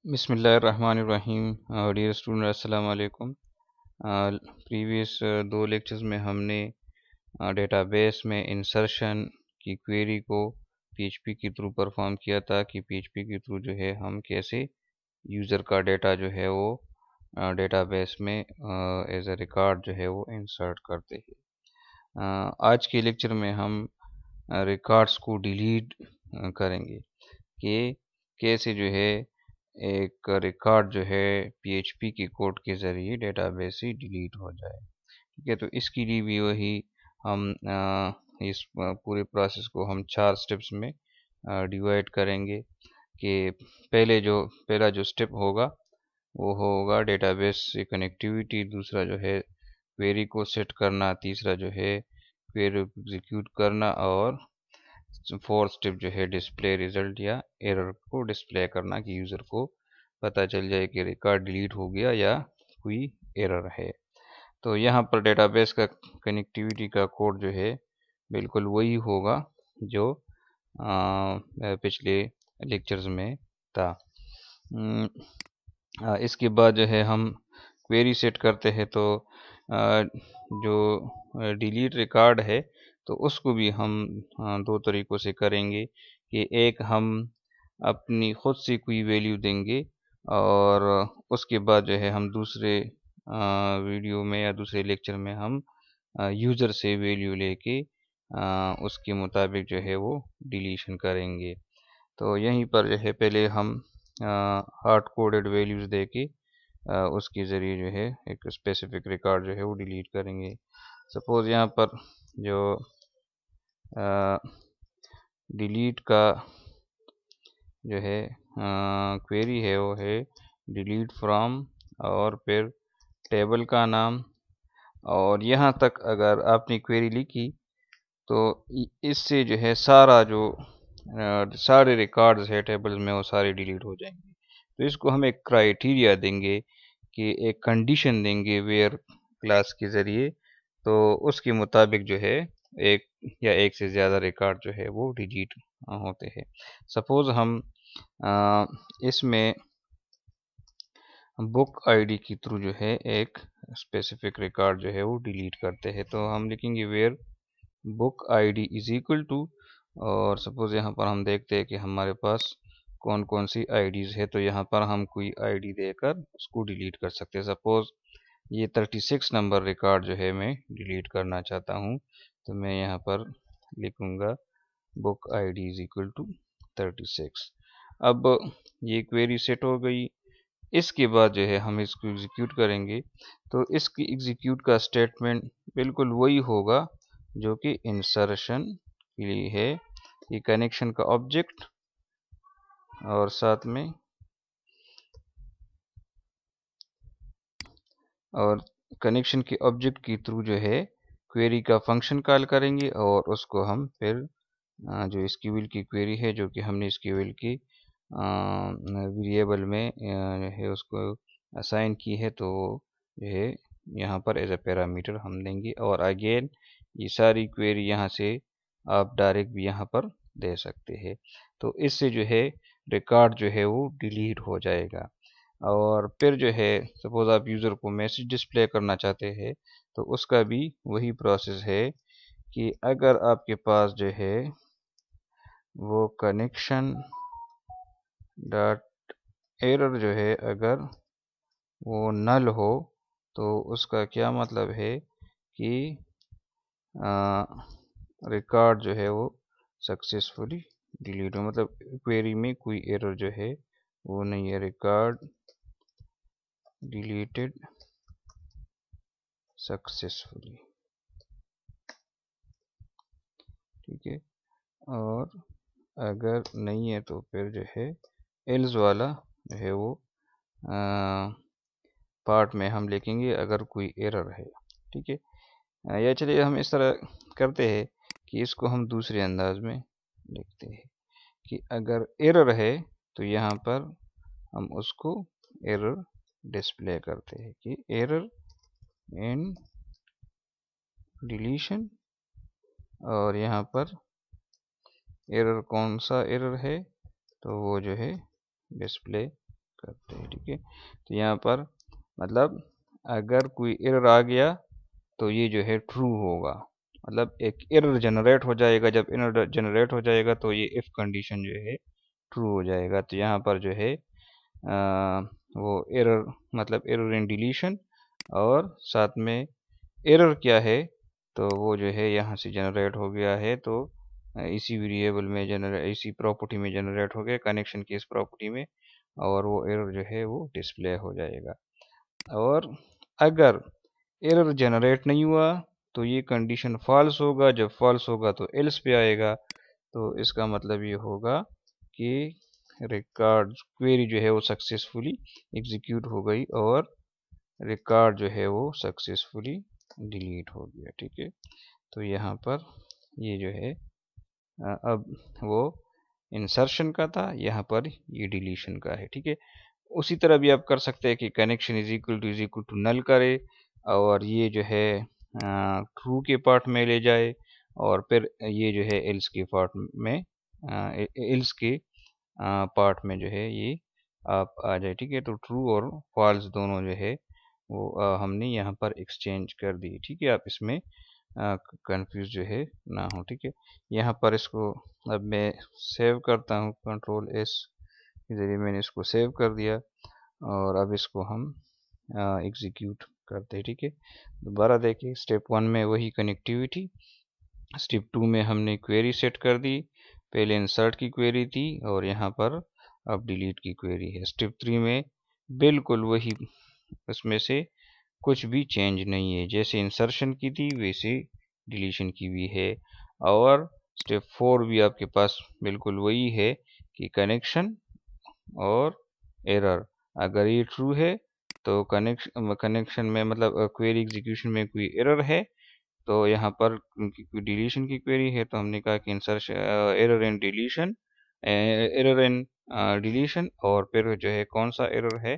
बिस्मिल्लाहिर्रहमानिर्रहीम। Dear student, अस्सलाम वालेकुम। प्रीवियस दो लेक्चर्स में हमने डेटाबेस में इंसर्शन की क्वेरी को पीएचपी के थ्रू परफॉर्म किया था कि पीएचपी के थ्रू जो है हम कैसे यूज़र का डेटा जो है वो डेटाबेस में एज अ रिकॉर्ड जो है वो इंसर्ट करते हैं। आज के लेक्चर में हम रिकॉर्ड्स को डिलीट करेंगे कि कैसे जो है एक रिकॉर्ड जो है पीएचपी के कोड के ज़रिए डेटाबेस से डिलीट हो जाए। ठीक है, तो इसके लिए भी वही हम इस पूरे प्रोसेस को हम 4 स्टेप्स में डिवाइड करेंगे कि पहला जो स्टेप होगा वो होगा डेटाबेस से कनेक्टिविटी, दूसरा जो है क्वेरी को सेट करना, तीसरा जो है क्वेरी को एग्जीक्यूट करना, और फोर्थ स्टेप जो है डिस्प्ले रिजल्ट या एरर को डिस्प्ले करना कि यूज़र को पता चल जाए कि रिकॉर्ड डिलीट हो गया या कोई एरर है। तो यहाँ पर डेटाबेस का कनेक्टिविटी का कोड जो है बिल्कुल वही होगा जो पिछले लेक्चर्स में था। इसके बाद जो है हम क्वेरी सेट करते हैं, तो जो डिलीट रिकॉर्ड है तो उसको भी हम दो तरीक़ों से करेंगे कि एक हम अपनी ख़ुद से कोई वैल्यू देंगे और उसके बाद जो है हम दूसरे वीडियो में या दूसरे लेक्चर में हम यूज़र से वैल्यू लेके उसके मुताबिक जो है वो डिलीशन करेंगे। तो यहीं पर जो है पहले हम हार्ड कोडेड वैल्यूज़ दे के उसके ज़रिए जो है एक स्पेसिफिक रिकॉर्ड जो है वो डिलीट करेंगे। सपोज़ यहाँ पर जो डिलीट का जो है क्वेरी है वो है डिलीट फ्रॉम और फिर टेबल का नाम, और यहाँ तक अगर आपने क्वेरी लिखी तो इससे जो है सारा जो सारे रिकॉर्ड्स है टेबल में वो सारे डिलीट हो जाएंगे। तो इसको हम एक क्राइटेरिया देंगे कि एक कंडीशन देंगे वेयर क्लास के ज़रिए, तो उसके मुताबिक जो है एक या एक से ज़्यादा रिकॉर्ड जो है वो डिलीट होते हैं। सपोज़ हम इसमें बुक आईडी के थ्रू जो है एक स्पेसिफिक रिकॉर्ड जो है वो डिलीट करते हैं, तो हम लिखेंगे where book ID is equal to, और सपोज़ यहाँ पर हम देखते हैं कि हमारे पास कौन कौन सी आईडीज़ है, तो यहाँ पर हम कोई आईडी देकर उसको डिलीट कर सकते हैं। सपोज़ ये 36 नंबर रिकॉर्ड जो है मैं डिलीट करना चाहता हूँ, तो मैं यहाँ पर लिखूँगा book ID is equal to 36। अब ये क्वेरी सेट हो गई। इसके बाद जो है हम इसको एग्जीक्यूट करेंगे, तो इसकी एग्जीक्यूट का स्टेटमेंट बिल्कुल वही होगा जो कि इंसर्शन के लिए है। ये कनेक्शन का ऑब्जेक्ट और साथ में और कनेक्शन के ऑब्जेक्ट के थ्रू जो है क्वेरी का फंक्शन कॉल करेंगे, और उसको हम फिर जो SQL की क्वेरी है जो कि हमने SQL की वेरिएबल में है उसको असाइन की है, तो जो है यहाँ पर एज अ पैरामीटर हम लेंगे, और अगेन ये सारी क्वेरी यहाँ से आप डायरेक्ट भी यहाँ पर दे सकते हैं। तो इससे जो है रिकॉर्ड जो है वो डिलीट हो जाएगा। और फिर जो है सपोज़ आप यूज़र को मैसेज डिस्प्ले करना चाहते हैं, तो उसका भी वही प्रोसेस है कि अगर आपके पास जो है वो कनेक्शन डॉट एरर जो है अगर वो नल हो, तो उसका क्या मतलब है कि रिकॉर्ड जो है वो सक्सेसफुली डिलीट हो, मतलब क्वेरी में कोई एरर जो है वो नहीं है, रिकॉर्ड डिलीटेड सक्सेसफुली। ठीक है, और अगर नहीं है तो फिर जो है एल्स वाला जो है वो पार्ट में हम लिखेंगे अगर कोई एरर है। ठीक है, या चलिए हम इस तरह करते हैं कि इसको हम दूसरे अंदाज में लिखते हैं कि अगर एरर है तो यहाँ पर हम उसको एरर डिस्प्ले करते हैं कि एरर इन डिलीशन, और यहाँ पर एरर कौन सा एरर है तो वो जो है डिस्प्ले करते हैं। ठीक है, तो यहाँ पर मतलब अगर कोई एरर आ गया तो ये जो है ट्रू होगा, मतलब एक एरर जनरेट हो जाएगा। जब एरर जनरेट हो जाएगा तो ये इफ कंडीशन जो है ट्रू हो जाएगा। तो यहाँ पर जो है वो एरर मतलब एरर इन डिलीशन, और साथ में एरर क्या है तो वो जो है यहाँ से जनरेट हो गया है। तो इसी वेरिएबल में जनरेट, इसी प्रॉपर्टी में जनरेट हो गया, कनेक्शन की इस प्रॉपर्टी में, और वो एरर जो है वो डिस्प्ले हो जाएगा। और अगर एरर जनरेट नहीं हुआ तो ये कंडीशन फॉल्स होगा, जब फॉल्स होगा तो एल्स पे आएगा। तो इसका मतलब ये होगा कि रिकॉर्ड क्वेरी जो है वो सक्सेसफुली एग्जीक्यूट हो गई और रिकॉर्ड जो है वो सक्सेसफुली डिलीट हो गया। ठीक है, तो यहाँ पर ये जो है अब वो इंसर्शन का था, यहाँ पर ये डिलीशन का है। ठीक है, उसी तरह भी आप कर सकते हैं कि connection is equal to null करे और ये जो है ट्रू के पार्ट में ले जाए, और फिर ये जो है एल्स के पार्ट में एल्स के पार्ट में जो है ये आप आ जाए। ठीक है, तो ट्रू और फॉल्स दोनों जो है वो हमने यहाँ पर एक्सचेंज कर दी। ठीक है, आप इसमें कंफ्यूज जो है ना हो। ठीक है, यहाँ पर इसको अब मैं सेव करता हूँ, कंट्रोल एस के जरिए मैंने इसको सेव कर दिया, और अब इसको हम एग्जीक्यूट करते हैं। ठीक है, दोबारा देखिए, स्टेप 1 में वही कनेक्टिविटी, स्टेप 2 में हमने क्वेरी सेट कर दी, पहले इंसर्ट की क्वेरी थी और यहाँ पर अब डिलीट की क्वेरी है। स्टेप 3 में बिल्कुल वही, उसमें से कुछ भी चेंज नहीं है, जैसे इंसर्शन की थी वैसे डिलीशन की भी है। और स्टेप 4 भी आपके पास बिल्कुल वही है कि कनेक्शन और एरर, अगर ये ट्रू है तो कनेक्शन में मतलब क्वेरी एग्जीक्यूशन में कोई एरर है तो यहाँ पर क्योंकि डिलीशन की क्वेरी है तो हमने कहा कि insertion error in deletion, error in deletion, और फिर जो है कौन सा एरर है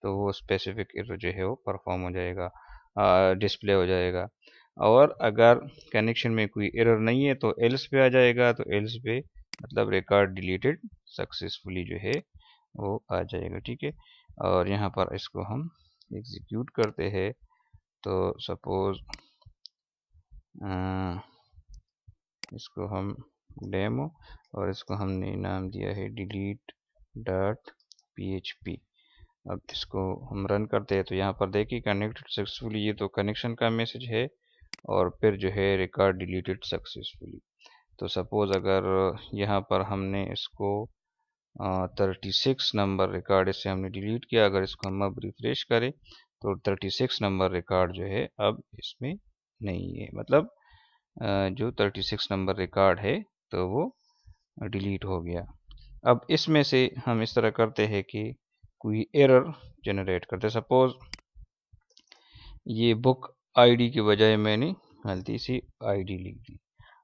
तो वो स्पेसिफिक एरर जो है वो परफॉर्म हो जाएगा, डिस्प्ले हो जाएगा। और अगर कनेक्शन में कोई एरर नहीं है तो एल्स पे आ जाएगा, तो एल्स पे मतलब रिकॉर्ड डिलीटेड सक्सेसफुली जो है वो आ जाएगा। ठीक है, और यहाँ पर इसको हम एग्जीक्यूट करते हैं, तो सपोज इसको हम डेमो, और इसको हमने नाम दिया है डिलीट डॉट php। अब इसको हम रन करते हैं तो यहाँ पर देखिए कनेक्टेड सक्सेसफुली, ये तो कनेक्शन का मैसेज है, और फिर जो है रिकॉर्ड डिलीटेड सक्सेसफुली। तो सपोज अगर यहाँ पर हमने इसको 36 नंबर रिकॉर्ड इससे हमने डिलीट किया, अगर इसको हम अब रिफ्रेश करें तो 36 नंबर रिकॉर्ड जो है अब इसमें नहीं है, मतलब जो 36 नंबर रिकॉर्ड है तो वो डिलीट हो गया। अब इसमें से हम इस तरह करते हैं कि कोई एरर जनरेट करते, सपोज ये बुक आईडी के बजाय मैंने गलती से आईडी लिख दी,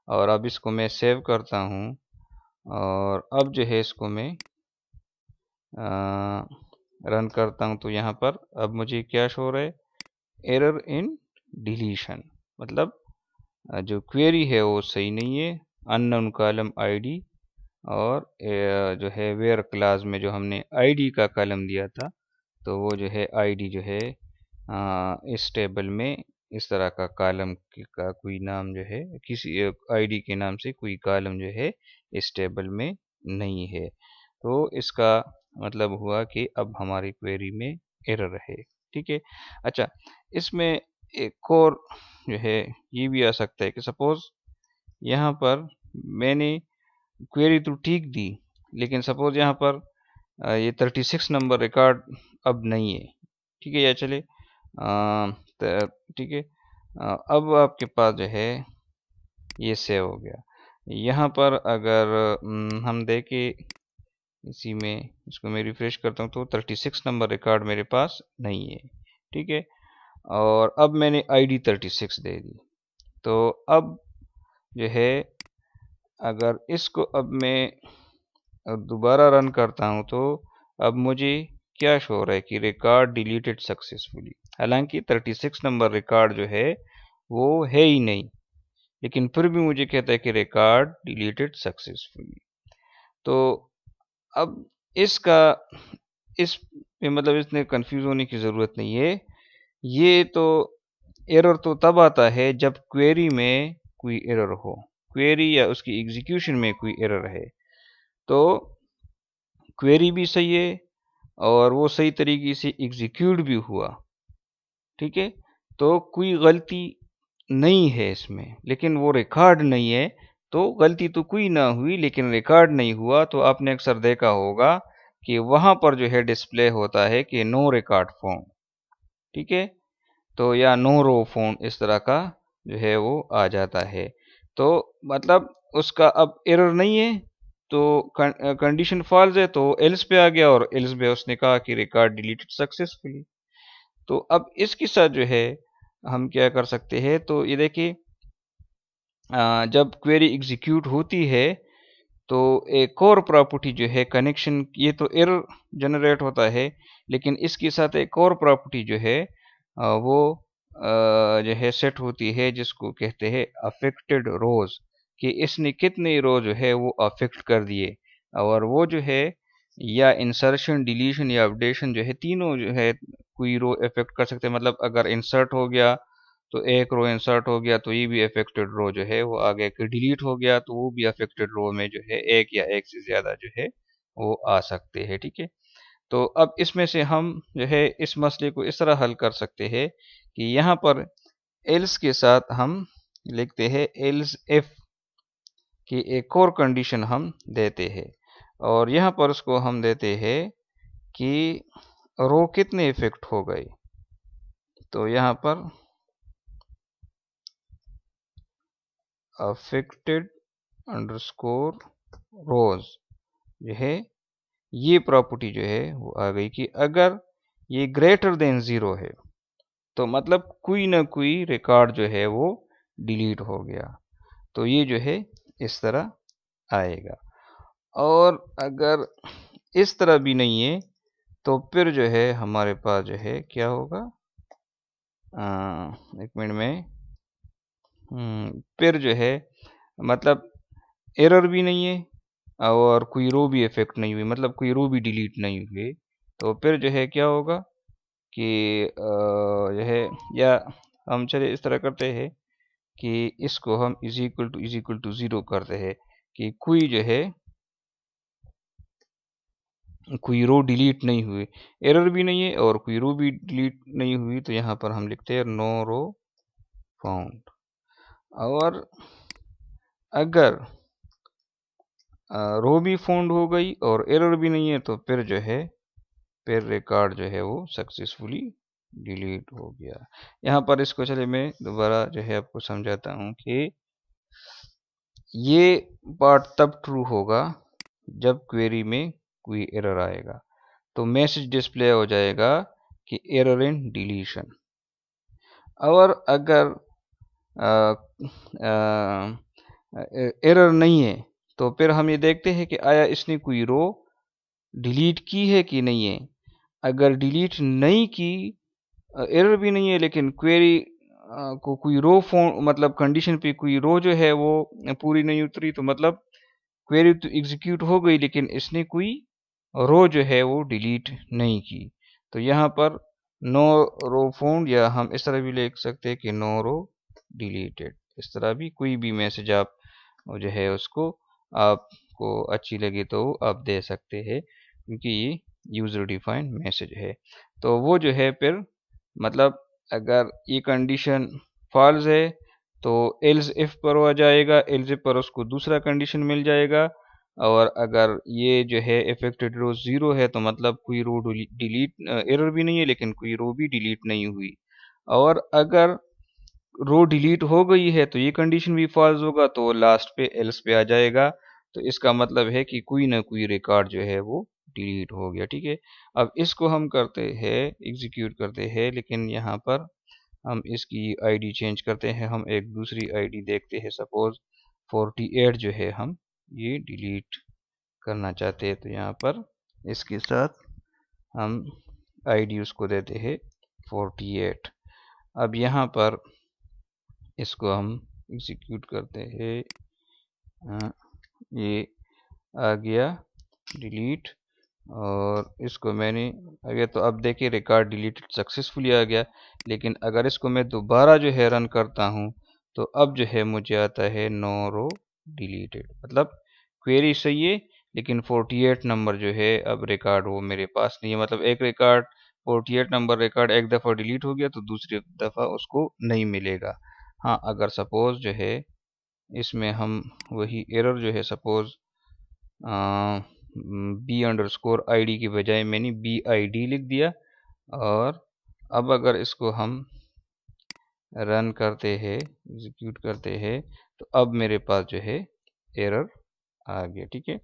और अब इसको मैं सेव करता हूँ, और अब जो है इसको मैं रन करता हूँ तो यहाँ पर अब मुझे क्या शो हो रहा है, एरर इन डिलीशन, मतलब जो क्वेरी है वो सही नहीं है, अननोन कॉलम आईडी, और जो है वेयर क्लास में जो हमने आईडी का कॉलम दिया था तो वो जो है आईडी जो है इस टेबल में इस तरह का कॉलम का कोई नाम जो है किसी आईडी के नाम से कोई कॉलम जो है इस टेबल में नहीं है। तो इसका मतलब हुआ कि अब हमारी क्वेरी में एरर है। ठीक है, अच्छा, इसमें एक और जो है ये भी आ सकता है कि सपोज यहाँ पर मैंने क्वेरी तो ठीक दी, लेकिन सपोज यहाँ पर ये 36 नंबर रिकॉर्ड अब नहीं है। ठीक है, या चले ठीक है, अब आपके पास जो है ये सेव हो गया। यहाँ पर अगर हम देखें इसी में, इसको मैं रिफ्रेश करता हूँ तो 36 नंबर रिकॉर्ड मेरे पास नहीं है। ठीक है, और अब मैंने आईडी 36 दे दी, तो अब जो है अगर इसको अब मैं दोबारा रन करता हूँ तो अब मुझे क्या शो हो रहा है कि रिकॉर्ड डिलीटेड सक्सेसफुली, हालांकि 36 नंबर रिकॉर्ड जो है वो है ही नहीं, लेकिन फिर भी मुझे कहता है कि रिकॉर्ड डिलीटेड सक्सेसफुली। तो अब इसका इस मतलब इसमें कंफ्यूज होने की ज़रूरत नहीं है। ये तो एरर तो तब आता है जब क्वेरी में कोई एरर हो, क्वेरी या उसकी एग्जीक्यूशन में कोई एरर है। तो क्वेरी भी सही है और वो सही तरीके से एग्जीक्यूट भी हुआ, ठीक है। तो कोई गलती नहीं है इसमें, लेकिन वो रिकॉर्ड नहीं है। तो गलती तो कोई ना हुई लेकिन रिकॉर्ड नहीं हुआ, तो आपने अक्सर देखा होगा कि वहां पर जो है डिस्प्ले होता है कि नो रिकॉर्ड फाउंड, ठीक है। तो या नो रो फाउंड इस तरह का जो है वो आ जाता है। तो मतलब उसका अब एरर नहीं है, तो कंडीशन फॉल्स है, तो एल्स पे आ गया और एल्स पे उसने कहा कि रिकॉर्ड डिलीटेड सक्सेसफुली। तो अब इसके साथ जो है हम क्या कर सकते हैं, तो ये देखिए, जब क्वेरी एग्जीक्यूट होती है तो एक और प्रॉपर्टी जो है कनेक्शन, ये तो एरर जनरेट होता है, लेकिन इसके साथ एक और प्रॉपर्टी जो है वो जो है सेट होती है, जिसको कहते हैं अफेक्टेड रोज, कि इसने कितने रो जो है वो अफेक्ट कर दिए। और वो जो है या इंसर्शन, डिलीशन या अपडेशन जो है, तीनों जो है कोई रो अफेक्ट कर सकते हैं। मतलब अगर इंसर्ट हो गया तो एक रो इंसर्ट हो गया तो ये भी अफेक्टेड रो जो है वो आ गया, कि डिलीट हो गया तो वो भी अफेक्टेड रो में जो है एक या एक से ज़्यादा जो है वो आ सकते हैं, ठीक है। तो अब इसमें से हम जो है इस मसले को इस तरह हल कर सकते हैं कि यहाँ पर एल्स के साथ हम लिखते हैं एल्स इफ की एक और कंडीशन हम देते हैं, और यहाँ पर उसको हम देते हैं कि रो कितने इफेक्ट हो गए। तो यहाँ पर अफेक्टेड अंडरस्कोर रोज जो है, ये प्रॉपर्टी जो है वो आ गई कि अगर ये ग्रेटर देन ज़ीरो है तो मतलब कोई ना कोई रिकॉर्ड जो है वो डिलीट हो गया। तो ये जो है इस तरह आएगा। और अगर इस तरह भी नहीं है तो फिर जो है हमारे पास जो है क्या होगा, एक मिनट में, फिर जो है मतलब एरर भी नहीं है और कोई रो भी इफेक्ट नहीं हुई, मतलब कोई रो भी डिलीट नहीं हुई। तो फिर जो है क्या होगा कि जो है, या हम चले इस तरह करते हैं कि इसको हम इज इक्वल टू ज़ीरो करते हैं, कि कोई जो है कोई रो डिलीट नहीं हुई, एरर भी नहीं है और कोई रो भी डिलीट नहीं हुई। तो यहाँ पर हम लिखते हैं नो रो फाउंड। और अगर रो भी फाउंड हो गई और एरर भी नहीं है तो फिर जो है फिर रिकॉर्ड जो है वो सक्सेसफुली डिलीट हो गया। यहाँ पर इसको चले मैं दोबारा जो है आपको समझाता हूँ कि ये पार्ट तब ट्रू होगा जब क्वेरी में कोई एरर आएगा, तो मैसेज डिस्प्ले हो जाएगा कि एरर इन डिलीशन। और अगर एरर नहीं है तो फिर हम ये देखते हैं कि आया इसने कोई रो डिलीट की है कि नहीं है। अगर डिलीट नहीं की, एरर भी नहीं है, लेकिन क्वेरी को कोई रो फॉर्म, मतलब कंडीशन पे कोई रो जो है वो पूरी नहीं उतरी, तो मतलब क्वेरी तो एग्जीक्यूट हो गई लेकिन इसने कोई रो जो है वो डिलीट नहीं की। तो यहाँ पर नो रो फाउंड, या हम इस तरह भी लिख सकते हैं कि नो रो डिलीटेड। इस तरह भी कोई भी मैसेज आप जो है उसको आपको अच्छी लगे तो आप दे सकते हैं, क्योंकि ये यूज़र डिफाइंड मैसेज है। तो वो जो है फिर मतलब अगर ये कंडीशन फॉल्स है तो एल्स इफ पर आ जाएगा, एल्स इफ पर उसको दूसरा कंडीशन मिल जाएगा। और अगर ये जो है इफेक्टेड रो ज़ीरो है तो मतलब कोई रो डिलीट, एरर भी नहीं है लेकिन कोई रो भी डिलीट नहीं हुई। और अगर रो डिलीट हो गई है तो ये कंडीशन भी फॉल्स होगा, तो लास्ट पे एल्स पे आ जाएगा। तो इसका मतलब है कि कोई ना कोई रिकॉर्ड जो है वो डिलीट हो गया, ठीक है। अब इसको हम करते हैं, एग्जीक्यूट करते हैं, लेकिन यहाँ पर हम इसकी आईडी चेंज करते हैं। हम एक दूसरी आईडी देखते हैं, सपोज 48 जो है हम ये डिलीट करना चाहते हैं। तो यहाँ पर इसके साथ हम आईडी उसको देते हैं 48। अब यहाँ पर इसको हम एग्जीक्यूट करते हैं, ये आ गया डिलीट और इसको मैंने आगे, तो अब देखिए रिकॉर्ड डिलीटेड सक्सेसफुली आ गया। लेकिन अगर इसको मैं दोबारा जो है रन करता हूँ तो अब जो है मुझे आता है नो रो डिलीटेड, मतलब क्वेरी सही है लेकिन 48 नंबर जो है अब रिकॉर्ड वो मेरे पास नहीं है। मतलब एक रिकॉर्ड 48 नंबर रिकॉर्ड एक दफ़ा डिलीट हो गया तो दूसरी दफ़ा उसको नहीं मिलेगा। हाँ, अगर सपोज जो है इसमें हम वही एरर जो है सपोज B_ID की बजाय मैंने BID लिख दिया, और अब अगर इसको हम रन करते हैं, एग्जीक्यूट करते हैं, तो अब मेरे पास जो है एरर आ गया। ठीक है,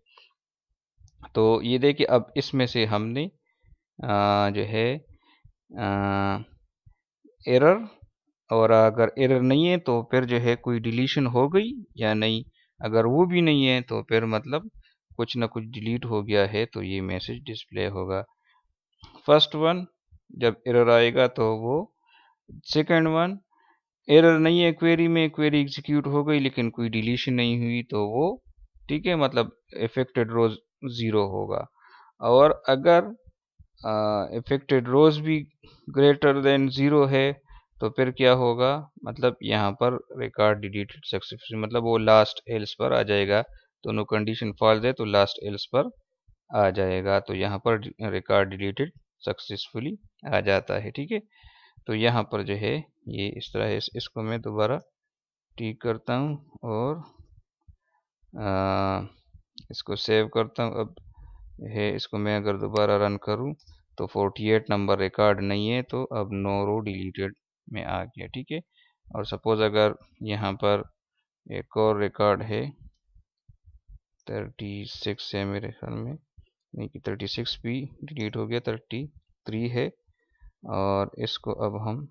तो ये देखिए अब इसमें से हमने जो है एरर, और अगर एरर नहीं है तो फिर जो है कोई डिलीशन हो गई या नहीं। अगर वो भी नहीं है तो फिर मतलब कुछ ना कुछ डिलीट हो गया है, तो ये मैसेज डिस्प्ले होगा। फर्स्ट वन जब एरर आएगा तो वो, सेकंड वन एरर नहीं है क्वेरी में, क्वेरी एग्जीक्यूट हो गई लेकिन कोई डिलीशन नहीं हुई तो वो ठीक है, मतलब इफेक्टेड रोज ज़ीरो होगा। और अगर इफेक्टेड रोज भी ग्रेटर देन ज़ीरो है तो फिर क्या होगा, मतलब यहाँ पर रिकॉर्ड डिलीटेड सक्सेसफुली, मतलब वो लास्ट एल्स पर आ जाएगा। दोनों कंडीशन फॉल्स है तो लास्ट एल्स पर आ जाएगा, तो यहाँ पर रिकॉर्ड डिलीटेड सक्सेसफुली आ जाता है। ठीक है, तो यहाँ पर जो है ये इस तरह है। इसको मैं दोबारा ठीक करता हूँ और इसको सेव करता हूँ। अब है इसको मैं अगर दोबारा रन करूँ तो 48 नंबर रिकॉर्ड नहीं है, तो अब नो रो डिलीटेड में आ गया। ठीक है, और सपोज अगर यहाँ पर एक और रिकॉर्ड है 36 है मेरे ख्याल में, नहीं कि 36 भी डिलीट हो गया, 33 है, और इसको अब हम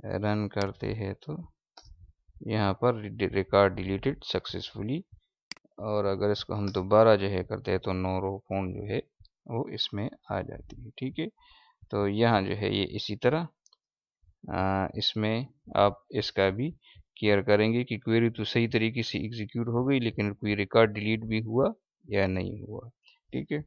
रन करते हैं तो यहाँ पर रिकॉर्ड डिलीटेड सक्सेसफुली, और अगर इसको हम दोबारा जो है करते हैं तो नो रो फाउंड जो है वो इसमें आ जाती है। ठीक है, तो यहाँ जो है ये इसी तरह इसमें आप इसका भी केयर करेंगे कि क्वेरी तो सही तरीके से एग्जीक्यूट हो गई लेकिन कोई रिकॉर्ड डिलीट भी हुआ या नहीं हुआ। ठीक है।